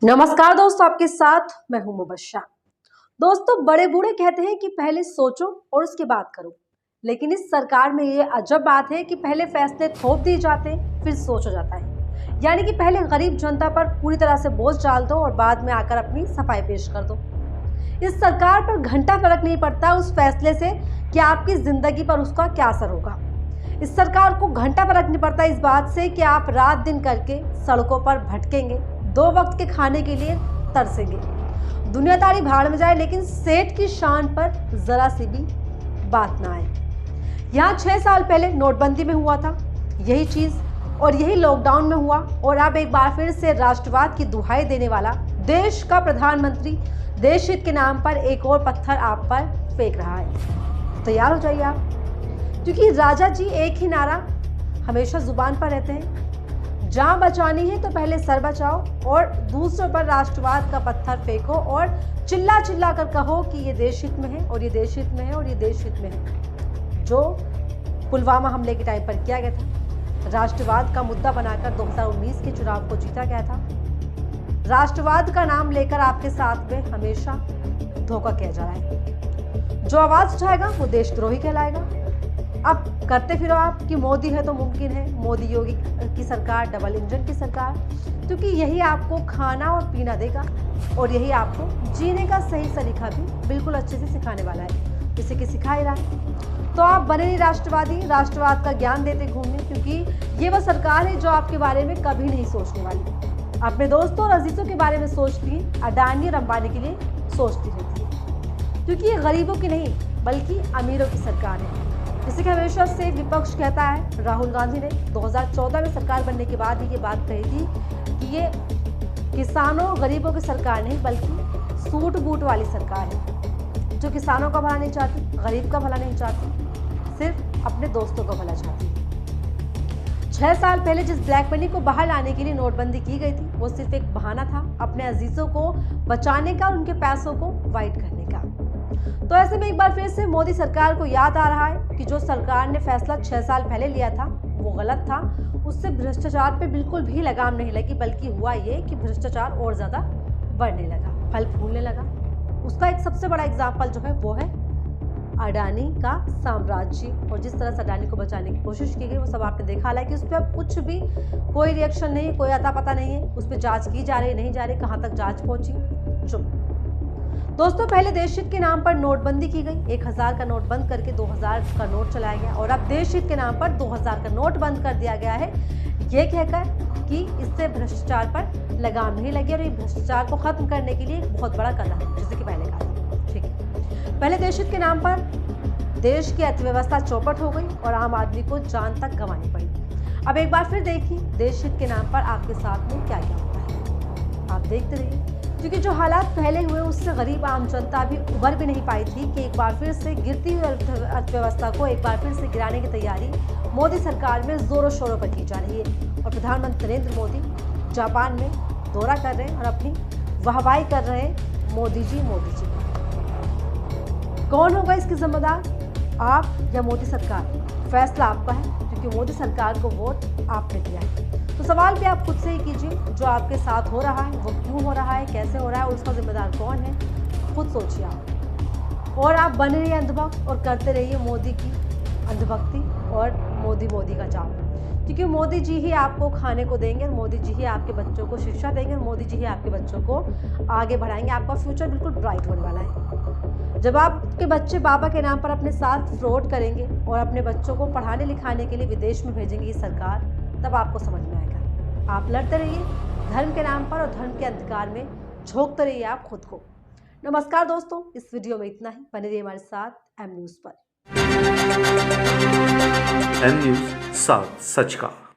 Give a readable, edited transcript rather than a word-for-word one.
नमस्कार दोस्तों, आपके साथ मैं हूं मुबश्शा। दोस्तों, बड़े बूढ़े कहते हैं कि पहले सोचो और उसके बाद करो, लेकिन इस सरकार में ये अजब बात है कि पहले फैसले थोप दिए जाते हैं, फिर सोचा जाता है। यानी कि पहले गरीब जनता पर पूरी तरह से बोझ डाल दो और बाद में आकर अपनी सफाई पेश कर दो। इस सरकार पर घंटा फर्क नहीं पड़ता उस फैसले से कि आपकी जिंदगी पर उसका क्या असर होगा। इस सरकार को घंटा फर्क नहीं पड़ता इस बात से कि आप रात दिन करके सड़कों पर भटकेंगे, दो वक्त के खाने के लिए तरसेंगे। दुनियादारी भाड़ में जाए, लेकिन सेठ की शान पर जरा सी भी बात ना आए। यहाँ 6 साल पहले नोटबंदी में हुआ था यही चीज, और यही लॉकडाउन में हुआ, और अब एक बार फिर से राष्ट्रवाद की दुहाई देने वाला देश का प्रधानमंत्री देश हित के नाम पर एक और पत्थर आप पर फेंक रहा है। तैयार हो जाइए आप, क्योंकि राजा जी एक ही नारा हमेशा जुबान पर रहते हैं, जान बचानी है तो पहले सर बचाओ और दूसरों पर राष्ट्रवाद का पत्थर फेंको और चिल्ला चिल्ला कर कहो कि ये देश हित में है और ये देश हित में है और ये देश हित में है। जो पुलवामा हमले के टाइम पर किया गया था, राष्ट्रवाद का मुद्दा बनाकर 2019 के चुनाव को जीता गया था। राष्ट्रवाद का नाम लेकर आपके साथ में हमेशा धोखा किया जा रहा है। जो आवाज उठाएगा वो देशद्रोही कहलाएगा। अब करते फिरो आप कि मोदी है तो मुमकिन है, मोदी योगी की सरकार, डबल इंजन की सरकार, क्योंकि यही आपको खाना और पीना देगा और यही आपको जीने का सही सलीका भी बिल्कुल अच्छे से सिखाने वाला है, जैसे कि सिखा ही रहा है। तो आप बने नहीं राष्ट्रवादी, राष्ट्रवाद का ज्ञान देते घूमने, क्योंकि ये वह सरकार है जो आपके बारे में कभी नहीं सोचने वाली। अपने दोस्तों और अजीजों के बारे में सोचती है, अडानी और अंबानी के लिए सोचती रहती है, क्योंकि ये गरीबों की नहीं बल्कि अमीरों की सरकार है। जैसे कि हमेशा से विपक्ष कहता है, राहुल गांधी ने 2014 में सरकार बनने के बाद ही ये बात कही थी कि ये किसानों गरीबों की सरकार नहीं बल्कि सूट बूट वाली सरकार है, जो किसानों का भला नहीं चाहती, गरीब का भला नहीं चाहती, सिर्फ अपने दोस्तों का भला चाहती। 6 साल पहले जिस ब्लैक मनी को बाहर लाने के लिए नोटबंदी की गई थी, वो सिर्फ एक बहाना था अपने अजीजों को बचाने का और उनके पैसों को वाइट करने का। तो ऐसे में एक बार फिर से मोदी सरकार को याद आ रहा है कि जो सरकार ने फैसला 6 साल पहले लिया था वो गलत था। उससे भ्रष्टाचार पे बिल्कुल भी लगाम नहीं लगी, बल्कि हुआ ये कि भ्रष्टाचार और ज़्यादा बढ़ने लगा, फल फूलने लगा। उसका एक सबसे बड़ा एग्जाम्पल जो है वो है अडानी का साम्राज्य, और जिस तरह से अडानी को बचाने की कोशिश की गई वो सब आपने देखा। हालांकि उस पर अब कुछ भी कोई रिएक्शन नहीं, कोई अता पता नहीं है, उस पर जाँच की जा रही, नहीं जा रही, कहाँ तक जाँच पहुँची, चुप। दोस्तों, पहले देश हित के नाम पर नोटबंदी की गई, 1000 का नोट बंद करके 2000 का नोट चलाया गया, और अब देश हित के नाम पर 2000 का नोट बंद कर दिया गया है, ये कहकर कि इससे भ्रष्टाचार पर लगाम नहीं लगी और ये भ्रष्टाचार को खत्म करने के लिए एक बहुत बड़ा कदम है, जैसे कि पहले कहा। ठीक है, पहले देश हित के नाम पर देश की अर्थव्यवस्था चौपट हो गई और आम आदमी को जान तक गंवानी पड़ी। अब एक बार फिर देखिए देश हित के नाम पर आपके साथ में क्या क्या होता है, आप देखते रहिए, क्योंकि जो हालात पहले हुए उससे गरीब आम जनता भी उभर भी नहीं पाई थी कि एक बार फिर से गिरती हुई अर्थव्यवस्था को एक बार फिर से गिराने की तैयारी मोदी सरकार में जोरों शोरों पर की जा रही है। और प्रधानमंत्री नरेंद्र मोदी जापान में दौरा कर रहे हैं और अपनी वाहवाही कर रहे हैं, मोदी जी मोदी जी। कौन होगा इसकी जिम्मेदार, आप या मोदी सरकार? फैसला आपका है, क्योंकि मोदी सरकार को वोट आपने दिया है। तो सवाल भी आप खुद से ही कीजिए, जो आपके साथ हो रहा है वो क्यों हो रहा है, कैसे हो रहा है और उसका जिम्मेदार कौन है, खुद सोचिए आप। और आप बने रहिए अंधभक्त और करते रहिए मोदी की अंधभक्ति और मोदी मोदी का जाप, क्योंकि मोदी जी ही आपको खाने को देंगे, मोदी जी ही आपके बच्चों को शिक्षा देंगे, मोदी जी ही आपके बच्चों को आगे बढ़ाएंगे। आपका फ्यूचर बिल्कुल ब्राइट होने वाला है। जब आपके बच्चे बाबा के नाम पर अपने साथ फ्रॉड करेंगे और अपने बच्चों को पढ़ाने लिखाने के लिए विदेश में भेजेंगे ये सरकार, तब आपको समझ में आएगा। आप लड़ते रहिए धर्म के नाम पर और धर्म के अंधकार में झोंकते रहिए आप खुद को। नमस्कार दोस्तों, इस वीडियो में इतना ही। बने रहिए हमारे साथ एम न्यूज़ पर। एम न्यूज़, साथ सच का।